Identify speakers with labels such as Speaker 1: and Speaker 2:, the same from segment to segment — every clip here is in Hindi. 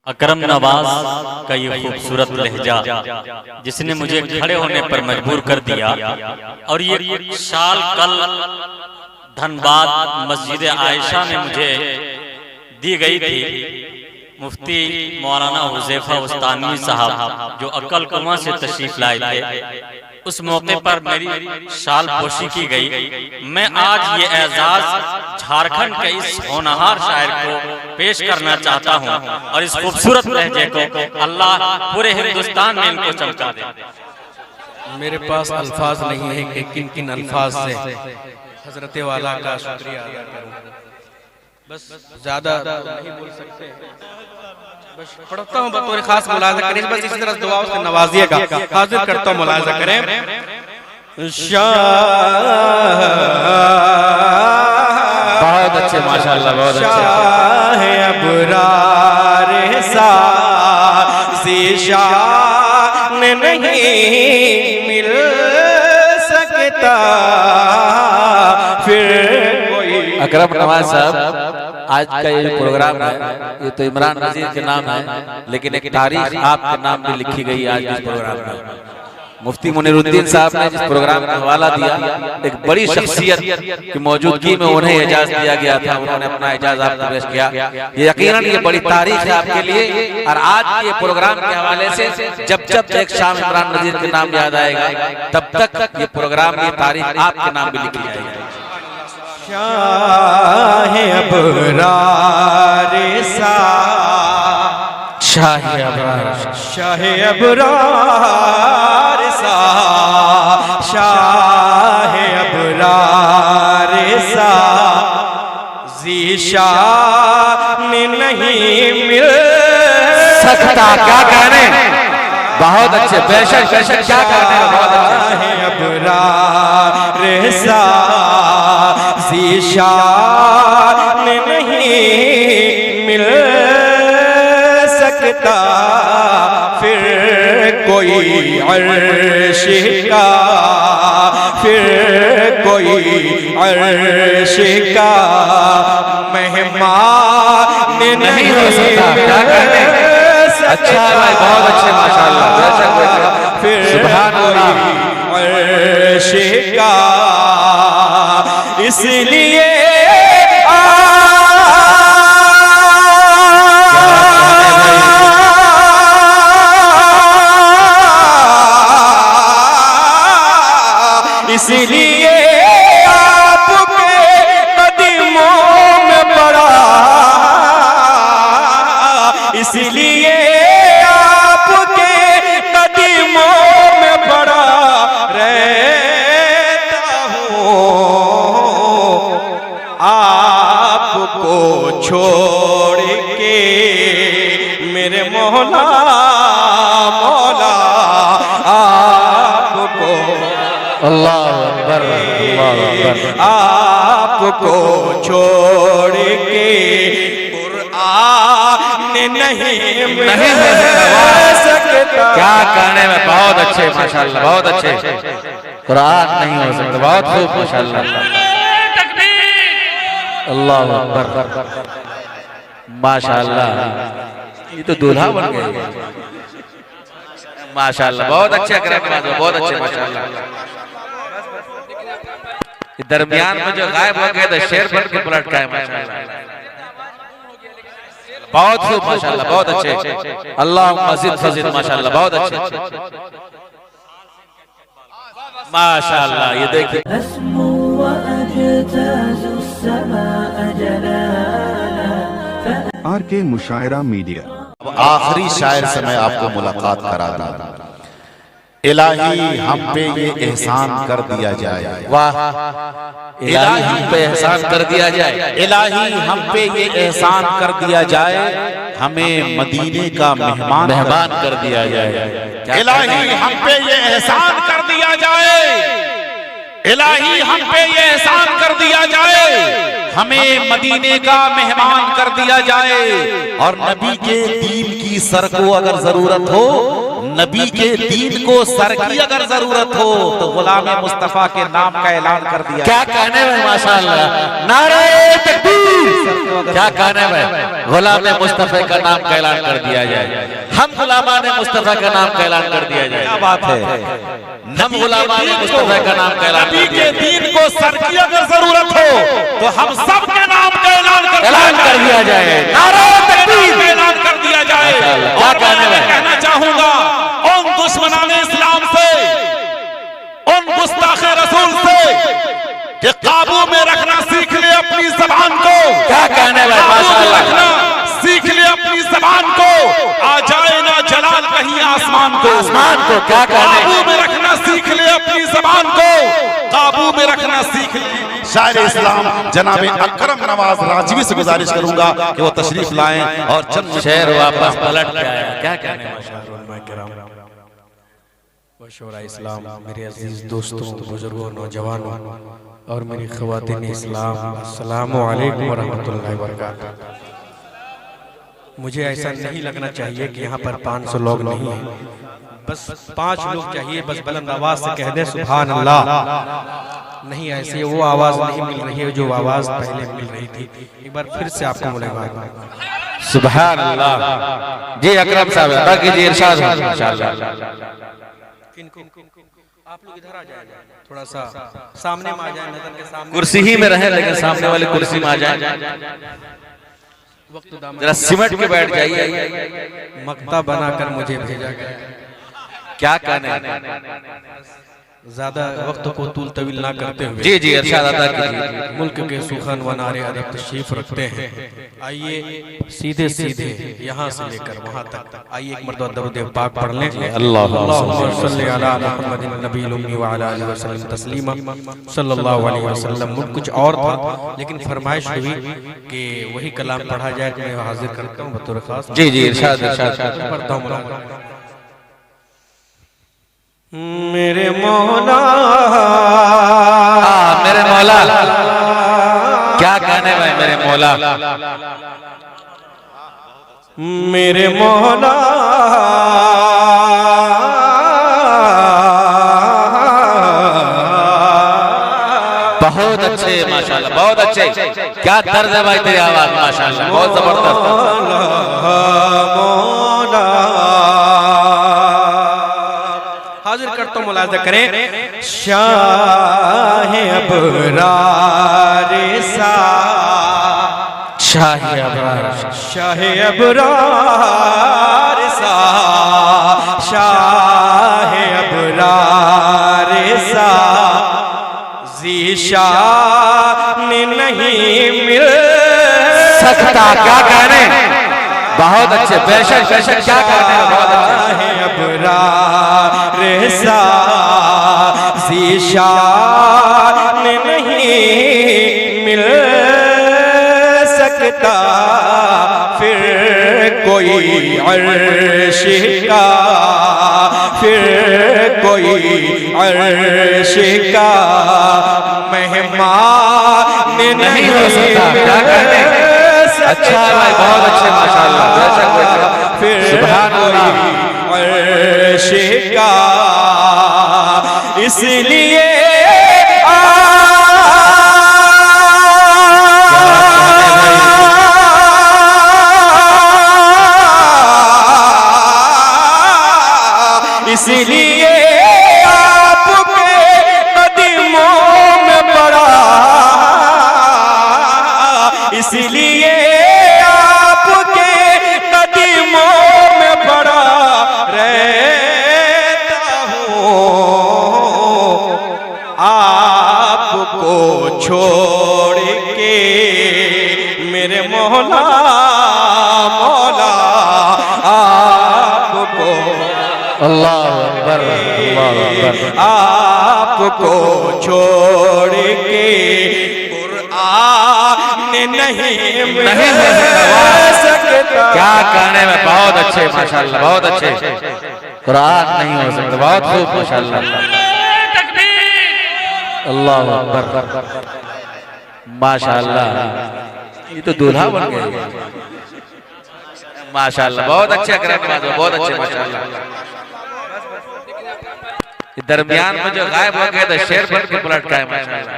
Speaker 1: अकरम नवाज का ये खूबसूरत लहजा जिसने मुझे खड़े होने पर मजबूर कर दिया। और ये शाल कल धनबाद मस्जिद आयशा में मुझे दी गई थी। मुफ्ती मौलाना हुज़ैफा उस्तानी साहब जो अक्कल कुआं से तशरीफ लाए थे, उस मौके पर मेरी शाल पोशी की गई। मैं आज ये एजाज झारखंड के इस होनहार शायर को पेश करना चाहता हूँ और इस खूबसूरत लहजे को अल्लाह पूरे हिंदुस्तान में इनको चमका दे।
Speaker 2: मेरे पास अल्फाज नहीं है कि किन किन अल्फाज से हजरत वाला का शुक्रिया अदा करूं। बस ज्यादा नहीं बोल सकते, बस पढ़ता हूँ बतौर खास मुलाजा करें। बस इसी तरह दुआओं से नवाजिएगा। हाजिर करता हूँ, मुलाजा करें।
Speaker 3: बहुत अच्छे माशाअल्लाह, बहुत अच्छे।
Speaker 2: शाह अबरार शान नहीं मिल सकता फिर कोई।
Speaker 3: अकरम नवाज साहब, आज का ये प्रोग्राम है, ये तो इमरान नजीर के नाम है, लेकिन एक तारीख आपके नाम पे लिखी गई आज इस प्रोग्राम में। मुफ्ती मुनीरुद्दीन साहब ने जिस प्रोग्राम का हवाला दिया, एक बड़ी शख्सियत की मौजूदगी में उन्हें एजाज दिया गया था, उन्होंने अपना एजाज आपको पेश किया। ये यकीनन ये बड़ी तारीख है आपके लिए। और आज के प्रोग्राम के हवाले से जब जब एक शाम इमरान नजीर के नाम याद आएगा, तब तक ये प्रोग्राम, ये तारीख आपके नाम भी लिखी जाएगी।
Speaker 2: शाह अबरार
Speaker 3: शाह अबरार,
Speaker 2: शाह अबरार शाह अबरार ज़ीशान नहीं मिल
Speaker 3: सकता। क्या कहने, बहुत अच्छे, बेशक बेशक, क्या कहने, बहुत अच्छे।
Speaker 2: अबरार ज़ीशान नहीं मिल सकता फिर कोई अर्श का, फिर कोई अर्श का मेहमान नहीं हो सकता।
Speaker 3: क्या कहने, अच्छा भाई, बहुत अच्छे माशाअल्लाह, बेशक बेशक,
Speaker 2: फिर
Speaker 3: सुभान अल्लाह।
Speaker 2: अर्श का इसलिए इसलिए आपके कदमों में पड़ा, इसलिए आपके कदमों में पड़ा रहता हूँ। आपको छोड़ के मेरे मौला मौला आपको,
Speaker 3: अल्लाह अकबर, अल्लाह अकबर।
Speaker 2: आपको छोड़ के कुरान नहीं मिल सकता।
Speaker 3: क्या कहने में, बहुत अच्छे माशाअल्लाह, बहुत अच्छे। कुरान नहीं हो सकता, बहुत खूब माशाअल्लाह, अल्लाह अकबर, माशाअल्लाह। ये तो दूल्हा बन गए माशाअल्लाह, बहुत अच्छे अकरम नवाज, बहुत अच्छे माशाअल्लाह। दरमियान में जो गायब हो गए थे, शेर बन के पलट गए माशाअल्लाह, बहुत खूब माशाअल्लाह, बहुत अच्छे। अल्लाह मज़ीद फज़ील माशाअल्लाह, बहुत अच्छे माशाअल्लाह। ये देखिए,
Speaker 4: RK मुशायरा मीडिया।
Speaker 5: आखिरी शायर से मैं आपको मुलाकात करा दूं। इलाही हम पे ये एहसान कर दिया जाए,
Speaker 3: वाह, इलाही हम पे एहसान कर दिया जाए,
Speaker 5: इलाही हम पे ये एहसान कर दिया जाए, हमें मदीने का मेहमान
Speaker 3: कर दिया जाए।
Speaker 5: इलाही हम पे ये एहसान कर दिया जाए, इलाही हम पे ये एहसान कर दिया जाए, हमें मदीने का मेहमान कर दिया जाए। और नबी के दीन की सर को अगर जरूरत हो, नबी के दीन को सर की अगर जरूरत हो तो गुलाम मुस्तफा के नाम का ऐलान कर दिया।
Speaker 3: क्या कहने में माशाअल्लाह, नारे तकबीर। क्या कहने में गुलाम मुस्तफा का नाम का ऐलान कर दिया जाए, हम गुलामान मुस्तफा का नाम का ऐलान कर दिया जाए।
Speaker 5: क्या बात है,
Speaker 3: हम गुलामान मुस्तफा का नाम का ऐलान
Speaker 5: नबी
Speaker 3: कर दिया
Speaker 5: के दीन को सर की अगर जरूरत हो तो हम सब के नाम का ऐलान
Speaker 3: कर दिया जाए। नारे तकबीर,
Speaker 5: ऐलान कर दिया जाए।
Speaker 3: क्या
Speaker 5: और
Speaker 3: कहने
Speaker 5: मैं
Speaker 3: में
Speaker 5: कहना चाहूंगा उन दुश्मनाने इस्लाम से, उन गुस्ताखे रसूल से कि काबू में रखना सीख ले अपनी जबान को।
Speaker 3: क्या कहने में माशाअल्लाह,
Speaker 5: सीख ले अपनी जबान को, आ जाए ना जलाल कहीं आसमान को।
Speaker 3: आसमान को क्या कहने,
Speaker 5: काबू में रखना सीख ले अपनी जबान को, काबू में रखना सीख ले। शायर इस्लाम जनाब अकरम नवाज राजवी से गुजारिश करूंगा कि वो तशरीफ लाएं और चंद
Speaker 3: शेर वापस पलट के आया। क्या कहने में
Speaker 2: मशवरा इस्लाम, मेरे अजीज दोस्तों, बुजुर्गों, नौजवानों और मेरी ख़वातीन इस्लाम, अस्सलामु अलैकुम वरहमतुल्लाहि वबरकातुहू। मुझे ऐसा नहीं लगना चाहिए कि यहाँ पर 500 लोग नहीं हैं, बस 5 लोग चाहिए, बस बुलंद आवाज से कह दे सुभान अल्लाह। नहीं, ऐसे वो आवाज नहीं मिल रही है जो आवाज पहले मिल रही थी। एक बार फिर से आपको मुलाकात।
Speaker 3: सुभान अल्लाह। जी अकरम साहब बाकी जी इरशाद इंशाअल्लाह।
Speaker 2: आप लोग इधर आ जाए, थोड़ा सा सामने में आ जाए, नजर के सामने।
Speaker 3: कुर्सी ही में रहे लेकिन सामने वाली कुर्सी में आ जाए, जरा सिमट के बैठ जाइए।
Speaker 2: मक्ता बनाकर मुझे भेजा गया।
Speaker 3: क्या कहने,
Speaker 2: ज्यादा वक्त को तूल तवील ना करते हुए
Speaker 3: जी जी इरशाद अता कीजिए।
Speaker 2: मुल्क के सुखान व नारे अदब तशरीफ रखते हैं। आइए सीधे सीधे यहाँ से लेकर वहाँ तक आइए एक मर्तबा दरूद पाक पढ़ लें। अल्लाहुम्मा सल्ली अला मुहम्मदिन नबील उम्मी व अला आलिहि वसल्लम तस्लीमा सल्लल्लाहु अलैहि वसल्लम। मुल्क कुछ और था लेकिन फरमाइश हुई कि वही कलाम पढ़ा जाए, तो मैं हाजिर करता हूँ बतौर खास।
Speaker 3: जी जी इरशाद इरशाद
Speaker 2: पढ़ता हूँ। मेरे मौला,
Speaker 3: मेरे मौला, क्या कहने भाई मेरे मौला,
Speaker 2: मेरे मौला,
Speaker 3: बहुत अच्छे माशाल्लाह, बहुत अच्छे। क्या दर्द है भाई तेरी आवाज माशाल्लाह, बहुत जबरदस्त।
Speaker 2: मौला हाजिर करता हूँ, मुलाज़ा करें। शाह अबरार सा,
Speaker 3: शाह अबरार,
Speaker 2: शाह अबरार सा, शाह अबरार सा, ज़ीशान नहीं मिल
Speaker 3: सकता। क्या कहने, बहुत अच्छे, बेशक बेशक, क्या कहने, बहुत अच्छे।
Speaker 2: अबरार सा, ज़ीशान नहीं मिल सकता, फिर कोई अर्श का, फिर कोई अर्श का मेहमान नहीं हो सकता।
Speaker 3: क्या कहने, अच्छा भाई, बहुत अच्छे माशाल्लाह, बेशक बेशक,
Speaker 2: फिर
Speaker 3: सुभान अल्लाह।
Speaker 2: अर्श का इसलिए इसलिए आपके कदमों में पड़ा, इसलिए आपके कदमों में पड़ा रहता हूँ, आपको छोड़ के मेरे मौला, मौला आपको,
Speaker 3: अल्लाह अकबर, अल्लाह अकबर,
Speaker 2: आपको छोड़ के कुरान नहीं मिल सकता।
Speaker 3: क्या कहने में, बहुत अच्छे माशाल्लाह, बहुत अच्छे। कुरान नहीं हो सकता, बहुत खूब माशाल्लाह। अल्लाह अकबर, माशाल्लाह। ये तो दूल्हा बन गया माशाल्लाह, बहुत अच्छे, बहुत अच्छे माशाल्लाह। दरमियान में जो गायब हो गए थे शेर बन के पलट गए माशाल्लाह।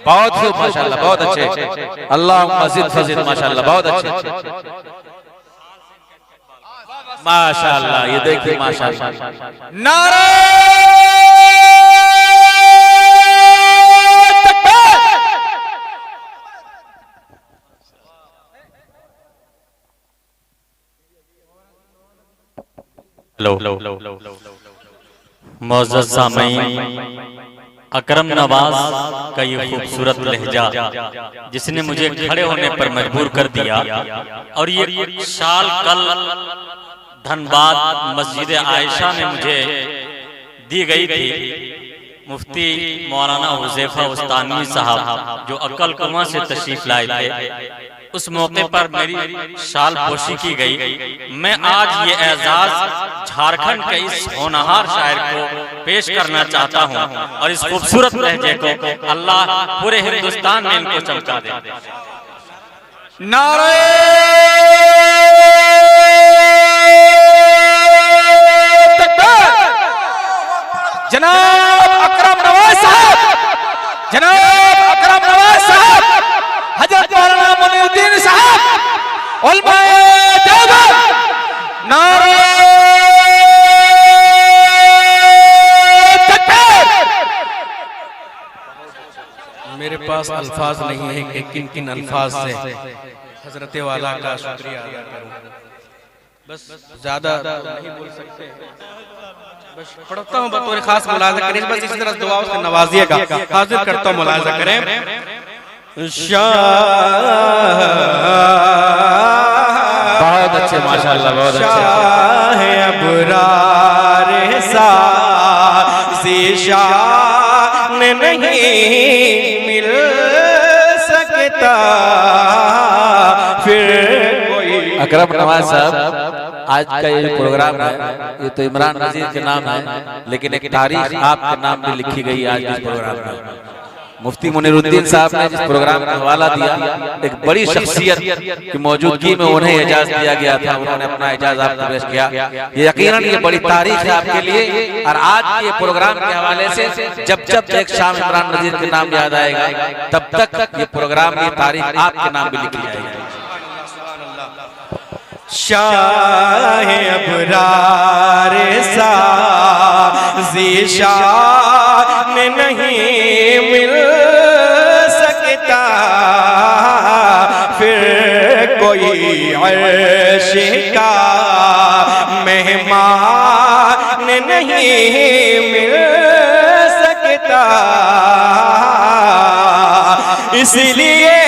Speaker 3: बहुत खूब माशाल्लाह, बहुत अच्छे। अल्लाह मजीद फजीद माशाल्लाह, बहुत अच्छे माशाल्लाह। ये देखिए माशाल्लाह।
Speaker 2: नारे
Speaker 1: मौजूद सामईन, अकरम नवाज का ये खूबसूरत लहजा जिसने मुझे खड़े होने पर मजबूर कर दिया, और ये शाल कल धनबाद मस्जिद आयशा में मुझे दी गई थी। मुफ्ती मौलाना हुज़ैफा उस्तानी साहब जो अक्कल कुआं से तशरीफ लाए थे, उस मौके पर मेरी शाल पोशी की गई। मैं आज ये एजाज झारखंड के इस होनहार शायर को पेश करना चाहता हूँ, और इस खूबसूरत लहजे को अल्लाह पूरे हिंदुस्तान में इनको चमका दे।
Speaker 2: नारे जनाब अकरम नवाज साहब, जनाब अकरम नवाज साहब, हजरत मौलाना मुनीरुद्दीन साहब, उलमाए देवबंद, नारे तकबीर। मेरे पास अल्फाज नहीं है कि किन किन अल्फाज से हजरत वाला का शुक्रिया अदा करूं। बस ज्यादा नहीं बोल सकते, बस पढ़ता हूँ बतौर खास मुलाजा करें। बस इसी तरह दुआओं से नवाजिएगा। हाजिर करता हूँ, मुलाजा करें।
Speaker 3: बहुत अच्छे माशाल्लाह, बहुत अच्छे।
Speaker 2: शाह अबरार शान नहीं मिल सकता फिर कोई।
Speaker 3: अकरम नवाज साहब, आज का ये प्रोग्राम है, ये तो इमरान नजीर के नाम है, लेकिन एक तारीख आपके नाम पे लिखी गई आज इस प्रोग्राम में। मुफ्ती मुनीरुद्दीन साहब ने जिस प्रोग्राम का हवाला दिया, एक बड़ी शख्सियत की मौजूदगी में उन्हें इजाज़त दिया गया था, उन्होंने अपना इजाज़त आपको पेश किया। ये यकीनन ये बड़ी तारीख है आपके लिए, और आज के प्रोग्राम के हवाले से जब जब एक शाम इमरान नजीर के नाम याद आएगा, तब तक ये प्रोग्राम की तारीख आपके नाम भी लिखी जाएगी।
Speaker 2: शाह अबरार शान नहीं मिल सकता फिर कोई अर्श का मेहमान नहीं मिल सकता। इसलिए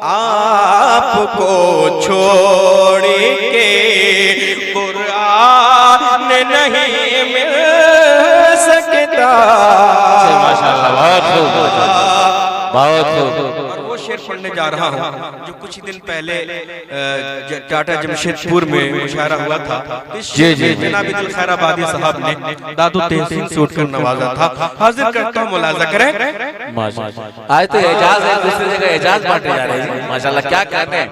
Speaker 2: आपको छोड़ के कुरान नहीं मिल सकता।
Speaker 3: माशाल्लाह, बहुत खूब, बहुत खूब।
Speaker 2: और वो शेर पढ़ने जा रहा हूँ जो कुछ ही दिन पहले टाटा जमशेदपुर में मुशायरा हुआ था।
Speaker 3: जी जी,
Speaker 2: जनाब खैराबादी साहब ने दादू तहसीन से उठकर नवाजा था। हाजिर करता हूँ, मुलाजा करें।
Speaker 3: आज तो एजाज है, दूसरी जगह एजाज बांटे जा रहे हैं माशाल्लाह। क्या कहते हैं?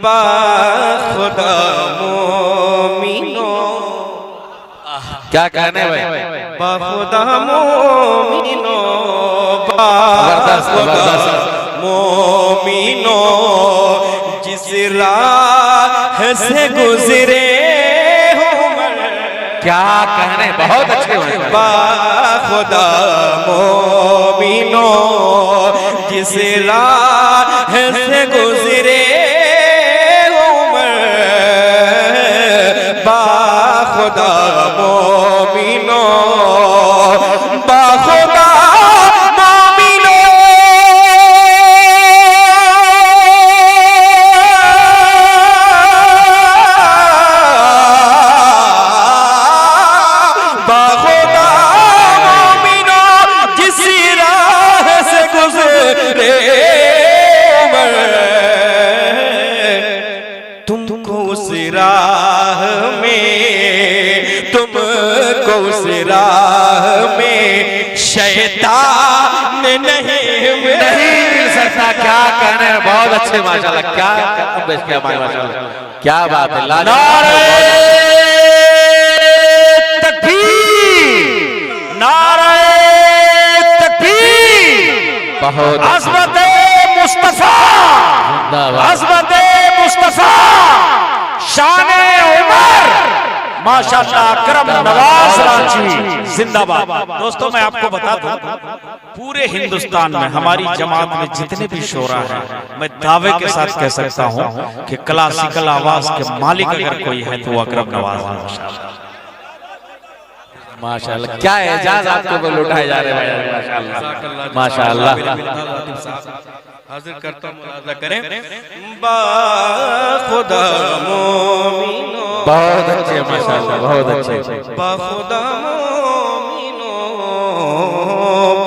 Speaker 2: बाखुदा मोमिनो,
Speaker 3: क्या कहने भाई?
Speaker 2: बाखुदा मोमिनो,
Speaker 3: जबरदस्त
Speaker 2: मोमिनो, जिस राह से गुजरे हो मर।
Speaker 3: क्या कहने, बहुत अच्छे हुए।
Speaker 2: बाखुदा मोमिनो, जिस राह से गुजरे हो मर। बाखुदा मोमिनो, बाखुदा
Speaker 3: नहीं मिल सकता। क्या कहने, बहुत अच्छे माशाल्लाह, क्या माशाल्लाह, क्या बात है।
Speaker 1: नारे तकबीर, नारे तकबीर,
Speaker 3: बहुत
Speaker 1: अज़मत मुस्तफा, अज़मत मुस्तफा, शान उमर, माशाअल्लाह, अकरम नवाज रांची जिंदाबाद। दोस्तों मैं आपको बता दूं, पूरे हिंदुस्तान में हमारी जमात में जितने भी शोरा हैं, मैं दावे के साथ कह सकता हूं कि क्लासिकल आवाज के मालिक अगर कोई है तो वो अकरम नवाज है।
Speaker 3: माशाल्लाह, क्या एजाज आपको लुटाए जा रहे हैं माशाल्लाह, माशाल्लाह।
Speaker 2: हाजिर करता हूं, मुलाजा करें। बाखुदा मोमिनो,
Speaker 3: बहुत अच्छे माशाल्लाह, बहुत अच्छे।
Speaker 2: बाखुदा मोमिनो,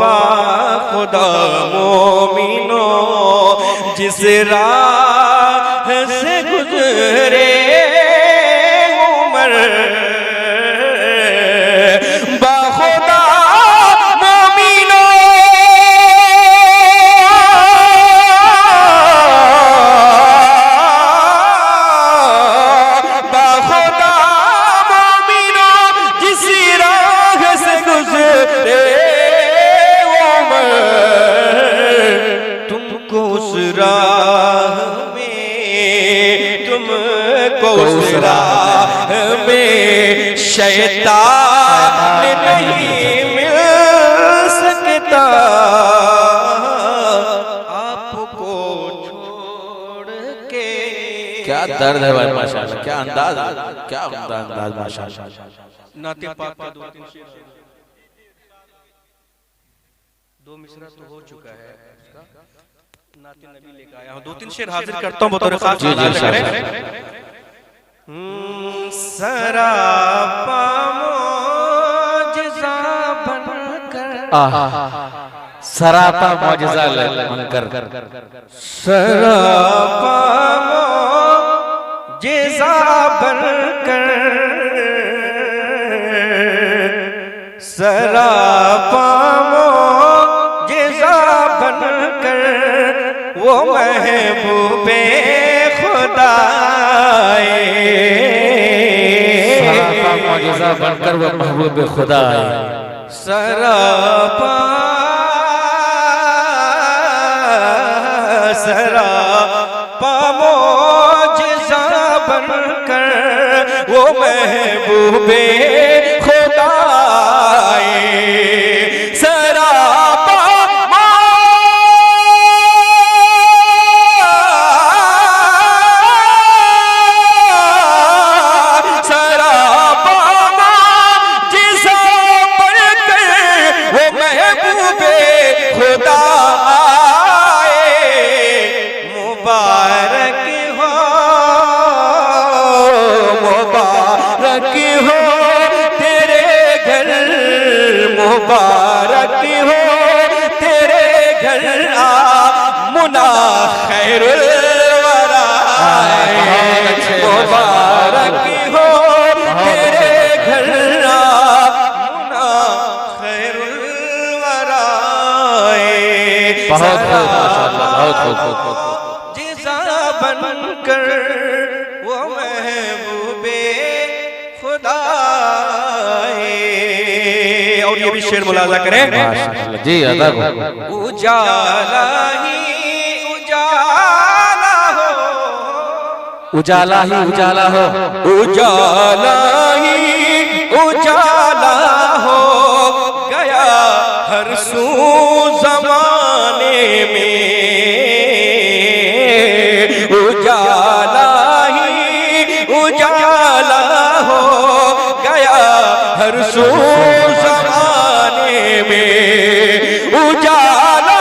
Speaker 2: बाखुदा मोमिनो, जिस राह से गुजरे उमर, बाखुदा मोमिनो, बाखुदा मोमिनो, जिस राह से गुजरे उमर, तुमको उस राह में, तुमको उस राह में शैतान नहीं मिल सकता, आपको छोड़ के।
Speaker 3: क्या दर्द है भाई माशाल्लाह, क्या अंदाज, क्या अंदाज माशाल्लाह।
Speaker 2: नाते पाक का दो मिसरा तो हो चुका है, नाते नबी लेकर आया हूं, 2-3 शेर हाजिर करता हूं बतौर खास। सरापा मौजिज़ा बनकर,
Speaker 3: सरापा मौजिज़ा बनकर,
Speaker 2: सरापा मौजिज़ा बनकर, सरापा मौजिज़ा बनकर, वो महबूबे खुदा
Speaker 3: सरापा मौजिज़ा बनकर वो महबूब खुदा है।
Speaker 2: सरापा, सरापा मौजिज़ा बनकर वो महबूबे खुदा आए। सरापा मुबारक हो तेरे घर मुना खैरुल वरा, मुबारक हो तेरे घर मुना खैरुल वरा।
Speaker 3: बहुत खूब माशाल्लाह, बहुत खूब।
Speaker 2: जिसा बनकर वो महबूबे खुदा। और ये भी शेर मुलाजा करें
Speaker 3: जी, अदा को।
Speaker 2: उजाला ही उजाला हो,
Speaker 3: उजाला ही उजाला हो,
Speaker 2: उजाला ही उजाला हो गया हर सू ज़माने में, उजाला ही उजाला हो गया हर सू में, उजाला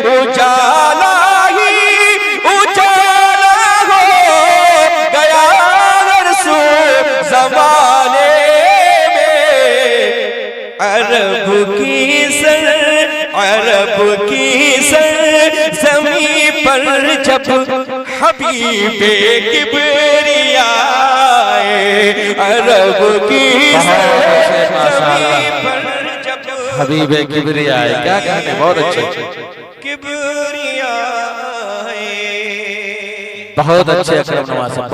Speaker 2: उजाला ही उजाला हो गया हर सू ज़माने में। अरब की सर ज़मीं पर जब हबीबे किबरिया
Speaker 3: गजब की हबीबे किबरिया है। क्या कहने, बहुत अच्छे,
Speaker 2: किबरिया
Speaker 3: बहुत अच्छे अकरम नवाज साहब।